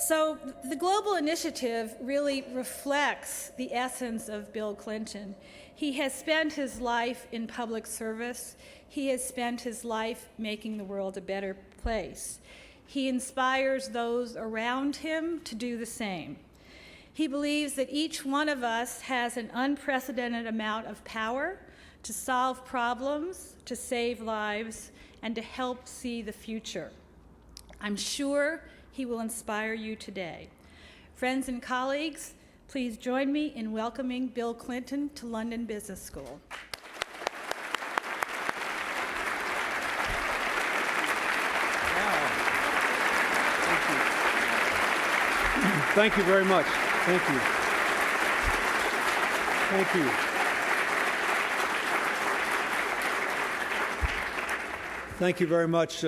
So the global initiative really reflects the essence of Bill Clinton. He has spent his life in public service. He has spent his life making the world a better place. He inspires those around him to do the same. He believes that each one of us has an unprecedented amount of power to solve problems, to save lives, and to help see the future. I'm sure he will inspire you today. Friends and colleagues, please join me in welcoming Bill Clinton to London Business School. Thank you very much. Thank you. Thank you. Thank you very much,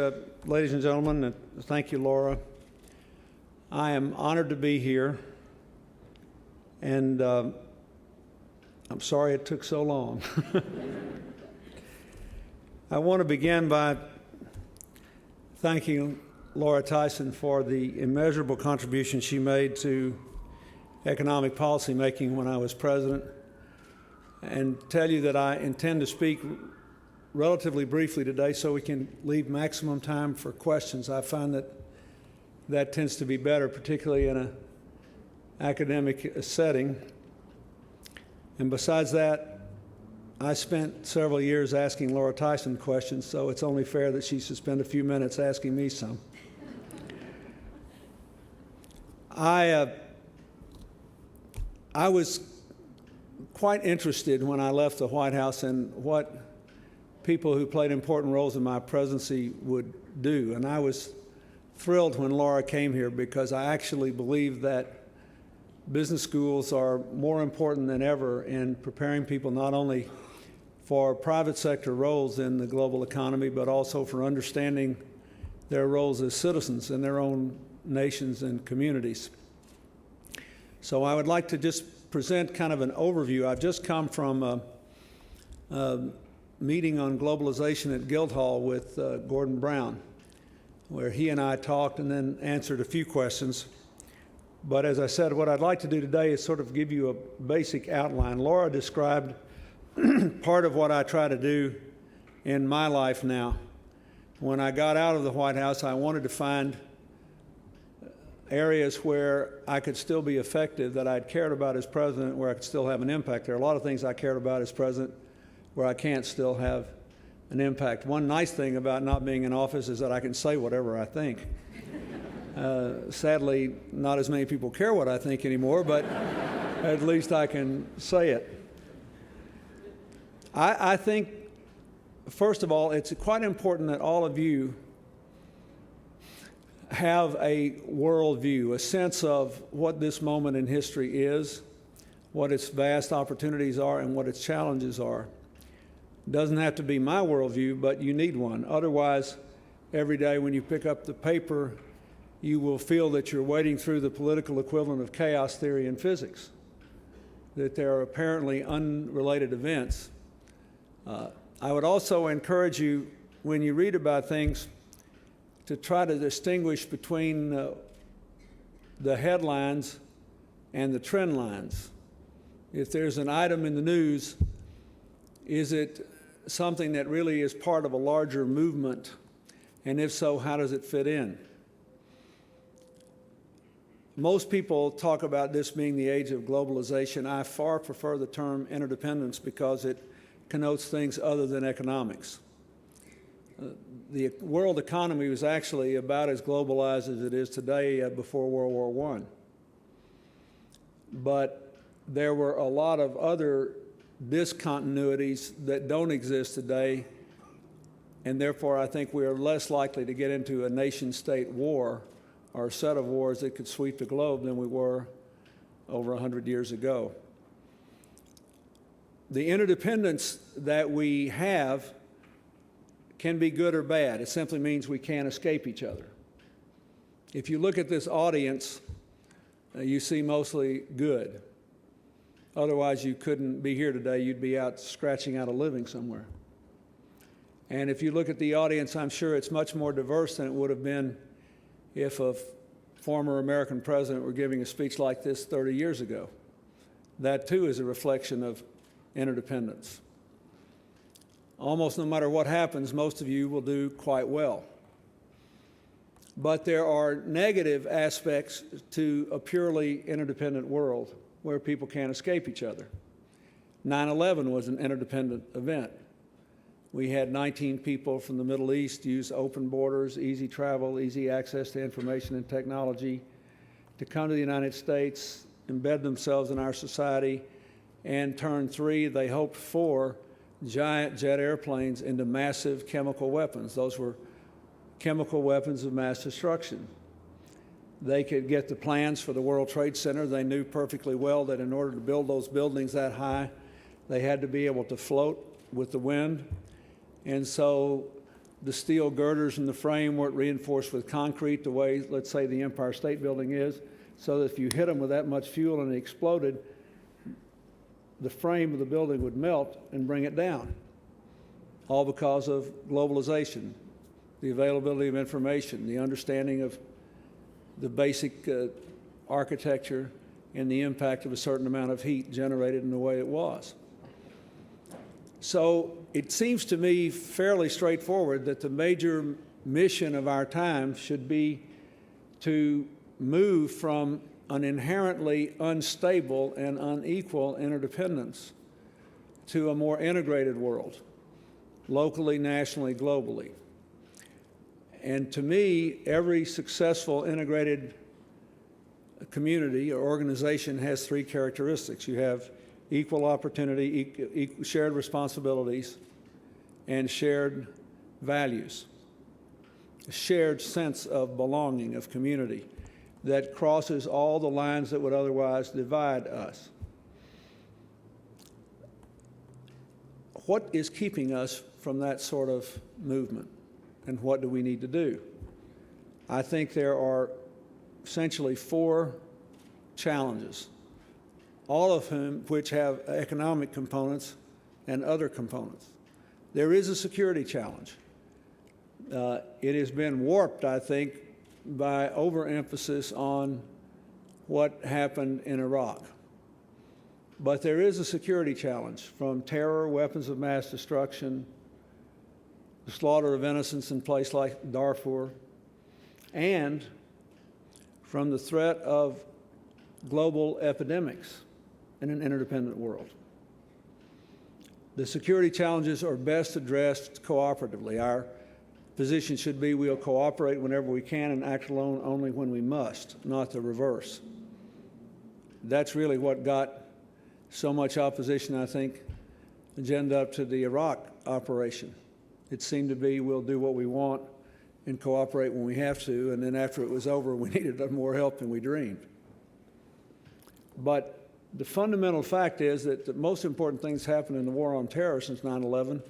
ladies and gentlemen, and thank you, Laura. I am honored to be here, and I'm sorry it took so long. I want to begin by thanking Laura Tyson for the immeasurable contribution she made to economic policy making when I was president, and tell you that I intend to speak relatively briefly today so we can leave maximum time for questions. I find that tends to be better, particularly in an academic setting. And besides that, I spent several years asking Laura Tyson questions, so it's only fair that she should spend a few minutes asking me some. I was quite interested when I left the White House in what people who played important roles in my presidency would do. And I was thrilled when Laura came here because I actually believe that business schools are more important than ever in preparing people not only for private sector roles in the global economy, but also for understanding their roles as citizens in their own nations and communities. So I would like to just present kind of an overview. I've just come from a meeting on globalization at Guildhall with Gordon Brown, where he and I talked and then answered a few questions. But as I said, what I'd like to do today is sort of give you a basic outline. Laura described part of what I try to do in my life now. When I got out of the White House, I wanted to find areas where I could still be effective, that I'd cared about as president, where I could still have an impact. There are a lot of things I cared about as president where I can't still have an impact. One nice thing about not being in office is that I can say whatever I think. Sadly, not as many people care what I think anymore, but at least I can say it. I think, first of all, it's quite important that all of you have a worldview, a sense of what this moment in history is, what its vast opportunities are, and what its challenges are. It doesn't have to be my worldview, but you need one. Otherwise, every day when you pick up the paper, you will feel that you're wading through the political equivalent of chaos theory in physics, that there are apparently unrelated events. I would also encourage you, when you read about things, to try to distinguish between the headlines and the trend lines. If there's an item in the news, is it something that really is part of a larger movement? And if so, how does it fit in? Most people talk about this being the age of globalization. I far prefer the term interdependence because it connotes things other than economics. The world economy was actually about as globalized as it is today before World War I. But there were a lot of other discontinuities that don't exist today, and therefore I think we are less likely to get into a nation-state war or a set of wars that could sweep the globe than we were over 100 years ago. The interdependence that we have can be good or bad. It simply means we can't escape each other. If you look at this audience, you see mostly good. Otherwise, you couldn't be here today. You'd be out scratching out a living somewhere. And if you look at the audience, I'm sure it's much more diverse than it would have been if a former American president were giving a speech like this 30 years ago. That too is a reflection of interdependence. Almost no matter what happens, most of you will do quite well. But there are negative aspects to a purely interdependent world where people can't escape each other. 9/11 was an interdependent event. We had 19 people from the Middle East use open borders, easy travel, easy access to information and technology to come to the United States, embed themselves in our society, and turn 3, they hoped 4, giant jet airplanes into massive chemical weapons. Those were chemical weapons of mass destruction. They could get the plans for the World Trade Center. They knew perfectly well that in order to build those buildings that high, they had to be able to float with the wind. And so the steel girders in the frame weren't reinforced with concrete the way, let's say, the Empire State Building is, so that if you hit them with that much fuel and it exploded, the frame of the building would melt and bring it down, all because of globalization, the availability of information, the understanding of the basic architecture and the impact of a certain amount of heat generated in the way it was. So it seems to me fairly straightforward that the major mission of our time should be to move from an inherently unstable and unequal interdependence to a more integrated world, locally, nationally, globally. And to me, every successful integrated community or organization has 3 characteristics. You have equal opportunity, shared responsibilities, and shared values, a shared sense of belonging, of community that crosses all the lines that would otherwise divide us. What is keeping us from that sort of movement, and what do we need to do? I think there are essentially 4 challenges, all of which have economic components and other components. There is a security challenge. It has been warped, I think, by overemphasis on what happened in Iraq. But there is a security challenge from terror, weapons of mass destruction, the slaughter of innocents in places like Darfur, and from the threat of global epidemics in an interdependent world. The security challenges are best addressed cooperatively. Our position should be we'll cooperate whenever we can and act alone only when we must, not the reverse. That's really what got so much opposition, I think, agenda up to the Iraq operation. It seemed to be we'll do what we want and cooperate when we have to, and then after it was over, we needed more help than we dreamed. But the fundamental fact is that the most important things happened in the war on terror since 9/11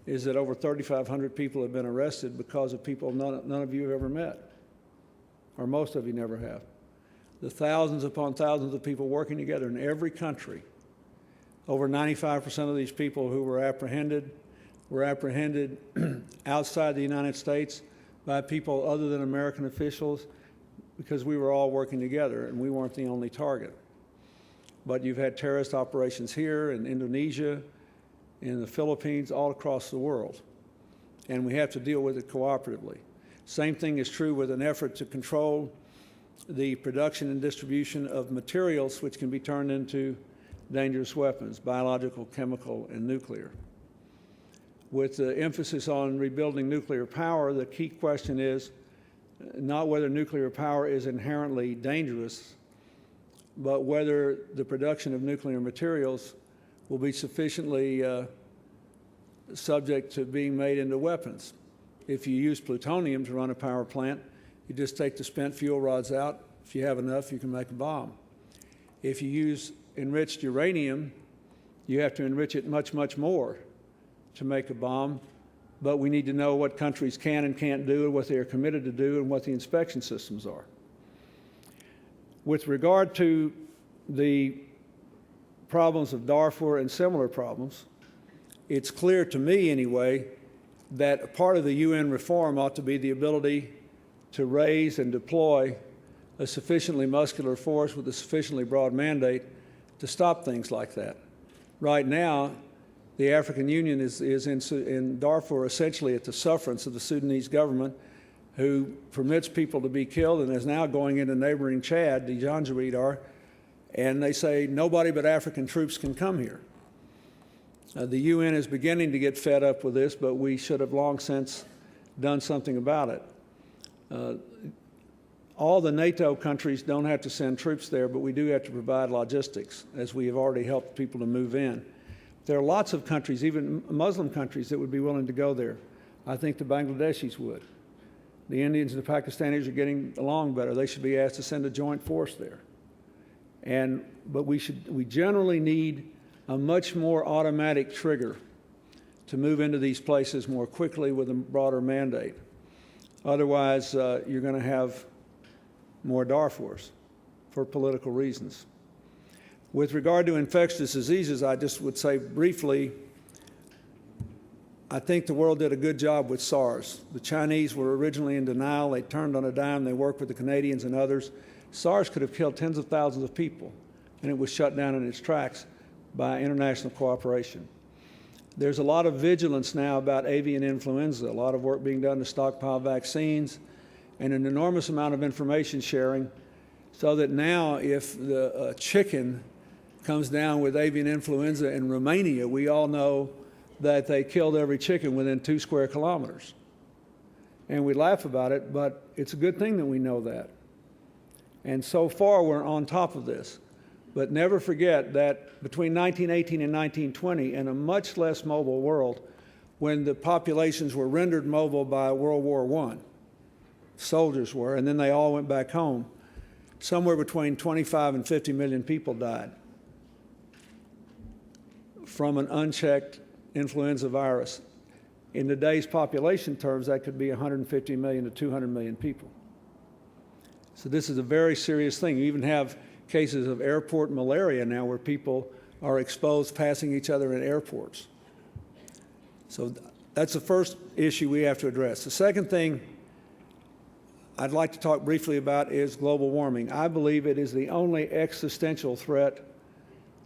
is that over 3,500 people have been arrested because of people none of you have ever met, or most of you never have. The thousands upon thousands of people working together in every country. Over 95% of these people who were apprehended outside the United States by people other than American officials because we were all working together and we weren't the only target. But you've had terrorist operations here in Indonesia, in the Philippines, all across the world. And we have to deal with it cooperatively. Same thing is true with an effort to control the production and distribution of materials which can be turned into dangerous weapons, biological, chemical, and nuclear. With the emphasis on rebuilding nuclear power, the key question is not whether nuclear power is inherently dangerous, but whether the production of nuclear materials will be sufficiently subject to being made into weapons. If you use plutonium to run a power plant, you just take the spent fuel rods out. If you have enough, you can make a bomb. If you use enriched uranium, you have to enrich it much, much more to make a bomb. But we need to know what countries can and can't do and what they are committed to do and what the inspection systems are. With regard to the problems of Darfur and similar problems, it's clear to me anyway that part of the UN reform ought to be the ability to raise and deploy a sufficiently muscular force with a sufficiently broad mandate to stop things like that. Right now, the African Union is in Darfur essentially at the sufferance of the Sudanese government, who permits people to be killed and is now going into neighboring Chad, the Janjaweed are, and they say nobody but African troops can come here. The UN is beginning to get fed up with this, but we should have long since done something about it. All the NATO countries don't have to send troops there, but we do have to provide logistics, as we have already helped people to move in. There are lots of countries, even Muslim countries, that would be willing to go there. I think the Bangladeshis would. The Indians and the Pakistanis are getting along better. They should be asked to send a joint force there. But we generally need a much more automatic trigger to move into these places more quickly with a broader mandate. Otherwise, you're going to have more Darfurs for political reasons. With regard to infectious diseases, I just would say briefly, I think the world did a good job with Sars. The Chinese were originally in denial. They turned on a dime. They worked with the Canadians and others. Sars could have killed tens of thousands of people, and it was shut down in its tracks by international cooperation. There's a lot of vigilance now about avian influenza, a lot of work being done to stockpile vaccines, and an enormous amount of information sharing, so that now if the chicken comes down with avian influenza in Romania, we all know that they killed every chicken within 2 square kilometers. And we laugh about it, but it's a good thing that we know that. And so far, we're on top of this. But never forget that between 1918 and 1920, in a much less mobile world, when the populations were rendered mobile by World War I, soldiers were, and then they all went back home, somewhere between 25 and 50 million people died from an unchecked influenza virus. In today's population terms, that could be 150 million to 200 million people. So this is a very serious thing. You even have cases of airport malaria now where people are exposed passing each other in airports. So that's the first issue we have to address. The second thing I'd like to talk briefly about is global warming. I believe it is the only existential threat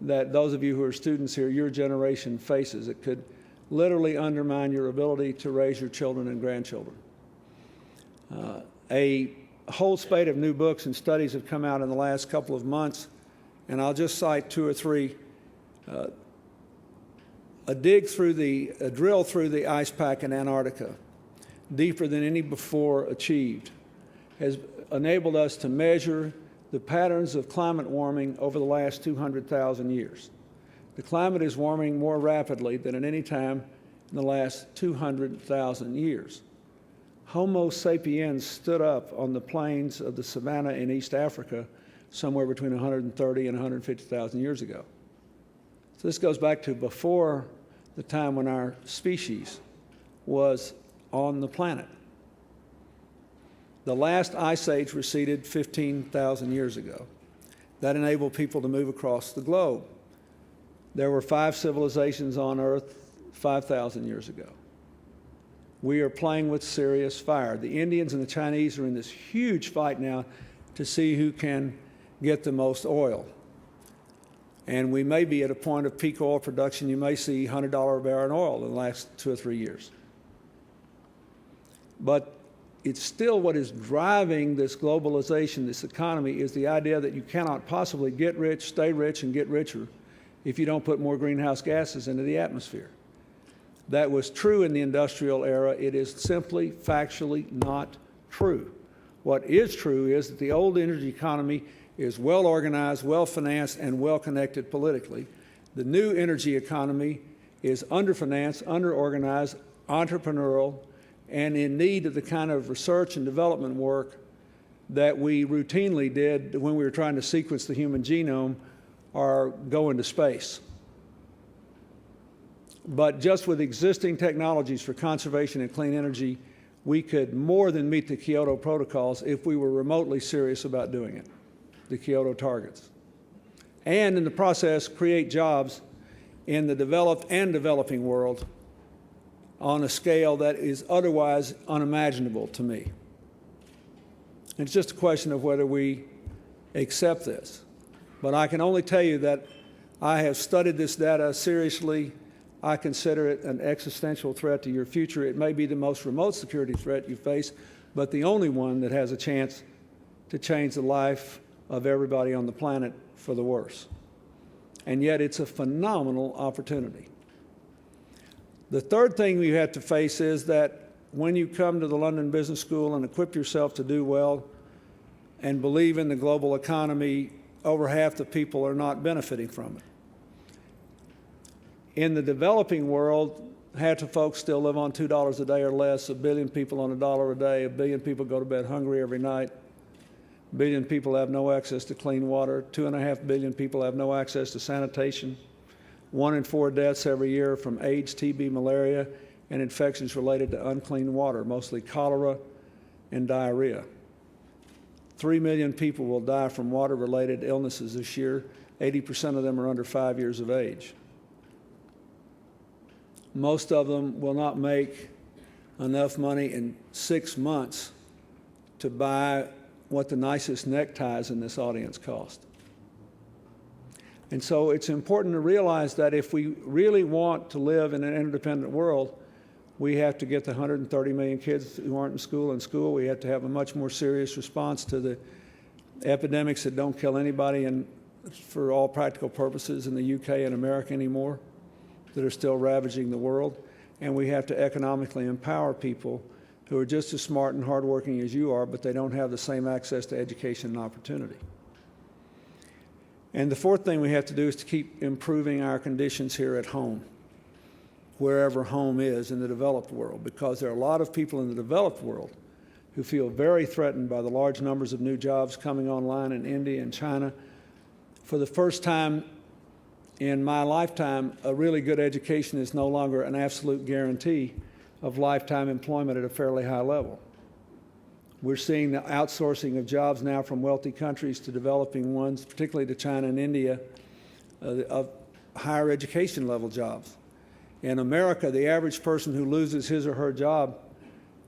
that those of you who are students here, your generation faces. It could literally undermine your ability to raise your children and grandchildren. A whole spate of new books and studies have come out in the last couple of months, and I'll just cite 2 or 3. A drill through the ice pack in Antarctica, deeper than any before achieved, has enabled us to measure the patterns of climate warming over the last 200,000 years. The climate is warming more rapidly than at any time in the last 200,000 years. Homo sapiens stood up on the plains of the savanna in East Africa somewhere between 130 and 150,000 years ago. So this goes back to before the time when our species was on the planet. The last ice age receded 15,000 years ago. That enabled people to move across the globe. There were 5 civilizations on Earth 5,000 years ago. We are playing with serious fire. The Indians and the Chinese are in this huge fight now to see who can get the most oil. And we may be at a point of peak oil production. You may see $100 a barrel in oil in the last 2 or 3 years. But it's still what is driving this globalization, this economy, is the idea that you cannot possibly get rich, stay rich, and get richer if you don't put more greenhouse gases into the atmosphere. That was true in the industrial era. It is simply factually not true. What is true is that the old energy economy is well organized, well financed, and well connected politically. The new energy economy is underfinanced, underorganized, entrepreneurial, and in need of the kind of research and development work that we routinely did when we were trying to sequence the human genome or go into space. But just with existing technologies for conservation and clean energy, we could more than meet the Kyoto protocols if we were remotely serious about doing it, the Kyoto targets. And in the process, create jobs in the developed and developing world on a scale that is otherwise unimaginable to me. It's just a question of whether we accept this. But I can only tell you that I have studied this data seriously. I consider it an existential threat to your future. It may be the most remote security threat you face, but the only one that has a chance to change the life of everybody on the planet for the worse. And yet it's a phenomenal opportunity. The third thing you have to face is that when you come to the London Business School and equip yourself to do well and believe in the global economy, over half the people are not benefiting from it. In the developing world, half the folks still live on $2 a day or less, 1 billion people on $1 a day, 1 billion people go to bed hungry every night, 1 billion people have no access to clean water, 2.5 billion people have no access to sanitation, 1 in 4 deaths every year from AIDS, TB, malaria, and infections related to unclean water, mostly cholera and diarrhea. 3 million people will die from water-related illnesses this year. 80% of them are under 5 years of age. Most of them will not make enough money in 6 months to buy what the nicest neckties in this audience cost. And so it's important to realize that if we really want to live in an interdependent world, we have to get the 130 million kids who aren't in school. We have to have a much more serious response to the epidemics that don't kill anybody and, for all practical purposes, in the UK and America anymore, that are still ravaging the world. And we have to economically empower people who are just as smart and hardworking as you are, but they don't have the same access to education and opportunity. And the fourth thing we have to do is to keep improving our conditions here at home, wherever home is in the developed world, because there are a lot of people in the developed world who feel very threatened by the large numbers of new jobs coming online in India and China. For the first time in my lifetime, a really good education is no longer an absolute guarantee of lifetime employment at a fairly high level. We're seeing the outsourcing of jobs now from wealthy countries to developing ones, particularly to China and India, of higher education level jobs. In America, the average person who loses his or her job,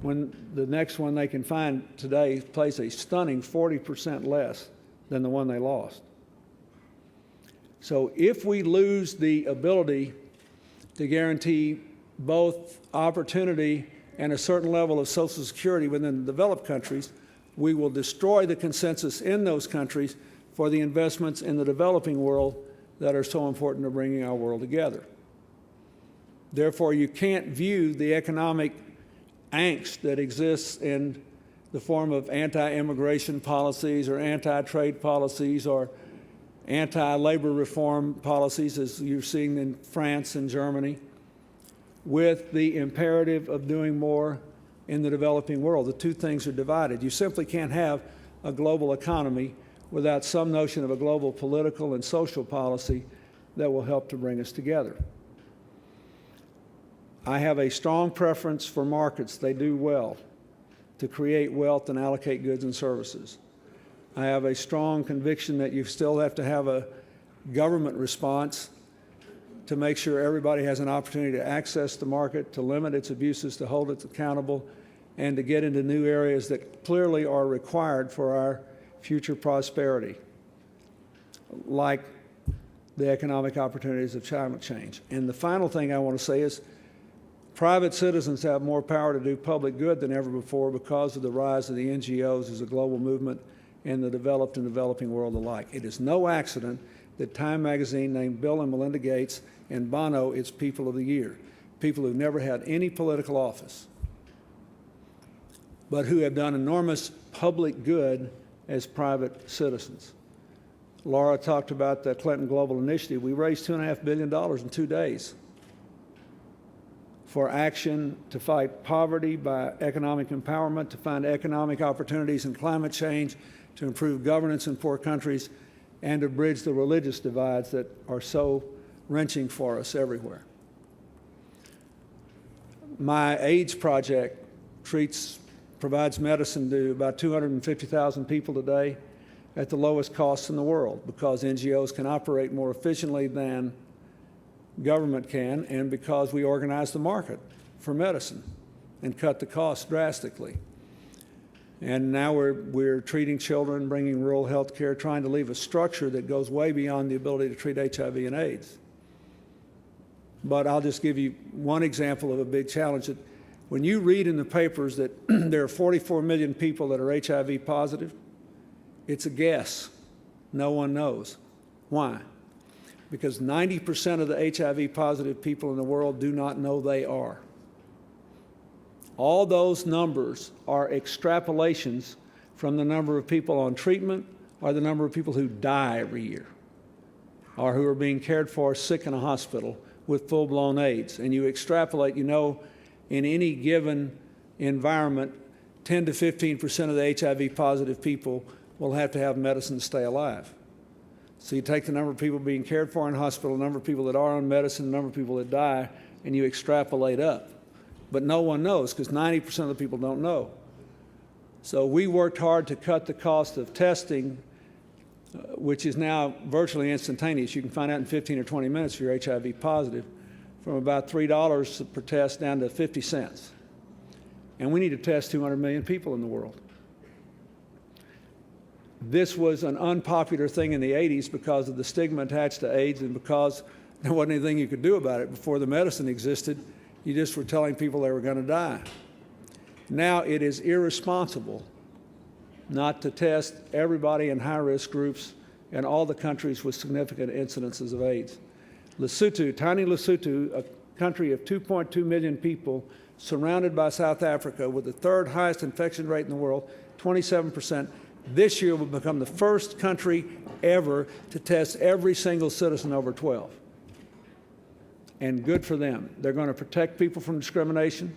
when the next one they can find today pays a stunning 40% less than the one they lost. So if we lose the ability to guarantee both opportunity and a certain level of Social Security within the developed countries, we will destroy the consensus in those countries for the investments in the developing world that are so important to bringing our world together. Therefore, you can't view the economic angst that exists in the form of anti-immigration policies or anti-trade policies or anti-labor reform policies, as you're seeing in France and Germany, with the imperative of doing more in the developing world. The two things are divided. You simply can't have a global economy without some notion of a global political and social policy that will help to bring us together. I have a strong preference for markets. They do well to create wealth and allocate goods and services. I have a strong conviction that you still have to have a government response to make sure everybody has an opportunity to access the market, to limit its abuses, to hold it accountable, and to get into new areas that clearly are required for our future prosperity, like the economic opportunities of climate change. And the final thing I want to say is private citizens have more power to do public good than ever before because of the rise of the NGOs as a global movement in the developed and developing world alike. It is no accident that Time magazine named Bill and Melinda Gates and Bono its People of the Year, people who've never had any political office, but who have done enormous public good as private citizens. Laura talked about the Clinton Global Initiative. We raised $2.5 billion in 2 days for action to fight poverty by economic empowerment, to find economic opportunities in climate change, to improve governance in poor countries, and to bridge the religious divides that are so wrenching for us everywhere. My AIDS project provides medicine to about 250,000 people today at the lowest costs in the world because NGOs can operate more efficiently than government can, and because we organize the market for medicine and cut the costs drastically. And now we're treating children, bringing rural health care, trying to leave a structure that goes way beyond the ability to treat HIV and AIDS. But I'll just give you one example of a big challenge. That when you read in the papers that there are 44 million people that are HIV positive, it's a guess. No one knows. Why? Because 90% of the HIV positive people in the world do not know they are. All those numbers are extrapolations from the number of people on treatment or the number of people who die every year or who are being cared for sick in a hospital with full-blown AIDS. And you extrapolate, you know, in any given environment, 10 to 15% of the HIV positive people will have to have medicine to stay alive. So you take the number of people being cared for in hospital, the number of people that are on medicine, the number of people that die, and you extrapolate up. But no one knows because 90% of the people don't know. So we worked hard to cut the cost of testing, which is now virtually instantaneous. You can find out in 15 or 20 minutes if you're HIV positive, from about $3 per test down to 50 cents. And we need to test 200 million people in the world. This was an unpopular thing in the 80s because of the stigma attached to AIDS and because there wasn't anything you could do about it. Before the medicine existed, you just were telling people they were going to die. Now it is irresponsible not to test everybody in high-risk groups in all the countries with significant incidences of AIDS. Lesotho, tiny Lesotho, a country of 2.2 million people, surrounded by South Africa with the third highest infection rate in the world, 27%, this year will become the first country ever to test every single citizen over 12. And good for them. They're going to protect people from discrimination,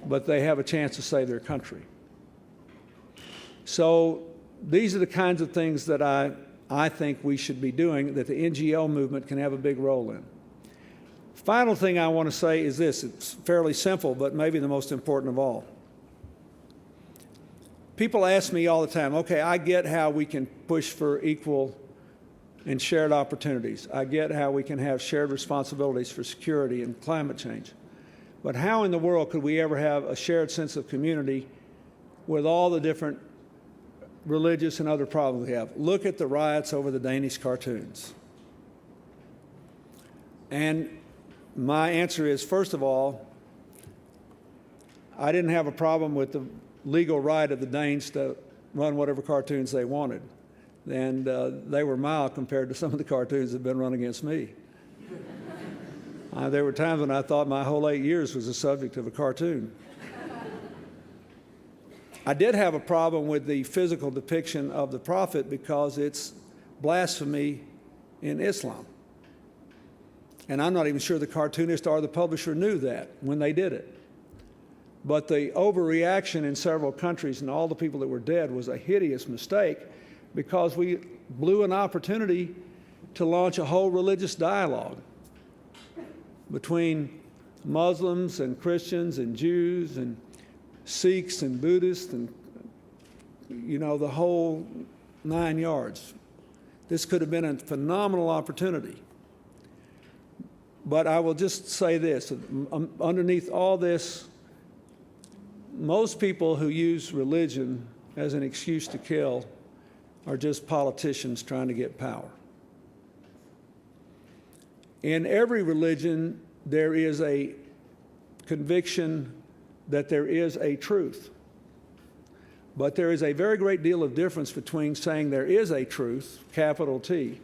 but they have a chance to save their country. So these are the kinds of things that I think we should be doing, that the NGO movement can have a big role in. Final thing I want to say is this. It's fairly simple, but maybe the most important of all. People ask me all the time, okay, I get how we can push for equal and shared opportunities. I get how we can have shared responsibilities for security and climate change. But how in the world could we ever have a shared sense of community with all the different religious and other problems we have? Look at the riots over the Danish cartoons. And my answer is, first of all, I didn't have a problem with the legal right of the Danes to run whatever cartoons they wanted. And they were mild compared to some of the cartoons that have been run against me. There were times when I thought my whole 8 years was the subject of a cartoon. I did have a problem with the physical depiction of the prophet because it's blasphemy in Islam. And I'm not even sure the cartoonist or the publisher knew that when they did it. But the overreaction in several countries and all the people that were dead was a hideous mistake because we blew an opportunity to launch a whole religious dialogue between Muslims and Christians and Jews and Sikhs and Buddhists and, you know, the whole 9 yards. This could have been a phenomenal opportunity. But I will just say this, underneath all this, most people who use religion as an excuse to kill are just politicians trying to get power. In every religion, there is a conviction that there is a truth. But there is a very great deal of difference between saying there is a truth, capital T,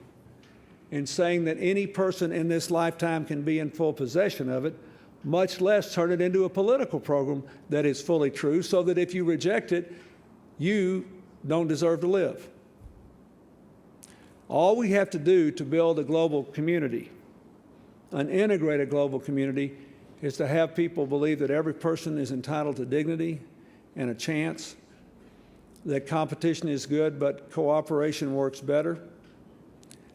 and saying that any person in this lifetime can be in full possession of it, much less turn it into a political program that is fully true, so that if you reject it, you don't deserve to live. All we have to do to build a global community, an integrated global community, is to have people believe that every person is entitled to dignity and a chance, that competition is good but cooperation works better,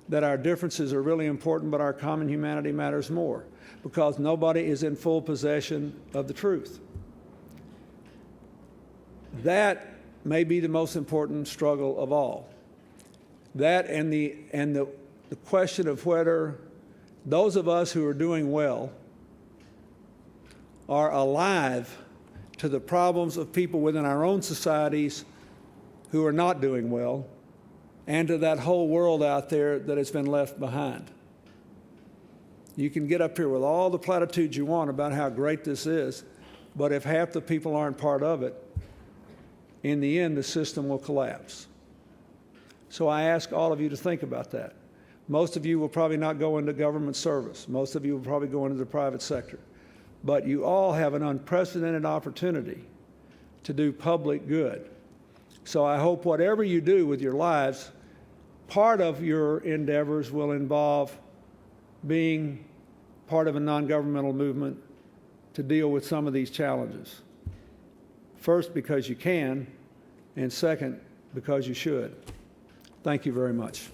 that our differences are really important but our common humanity matters more, because nobody is in full possession of the truth. That may be the most important struggle of all. That and the question of whether those of us who are doing well are alive to the problems of people within our own societies who are not doing well, and to that whole world out there that has been left behind. You can get up here with all the platitudes you want about how great this is, but if half the people aren't part of it, in the end, the system will collapse. So I ask all of you to think about that. Most of you will probably not go into government service. Most of you will probably go into the private sector. But you all have an unprecedented opportunity to do public good. So I hope whatever you do with your lives, part of your endeavors will involve being part of a non-governmental movement to deal with some of these challenges. First, because you can, and second, because you should. Thank you very much.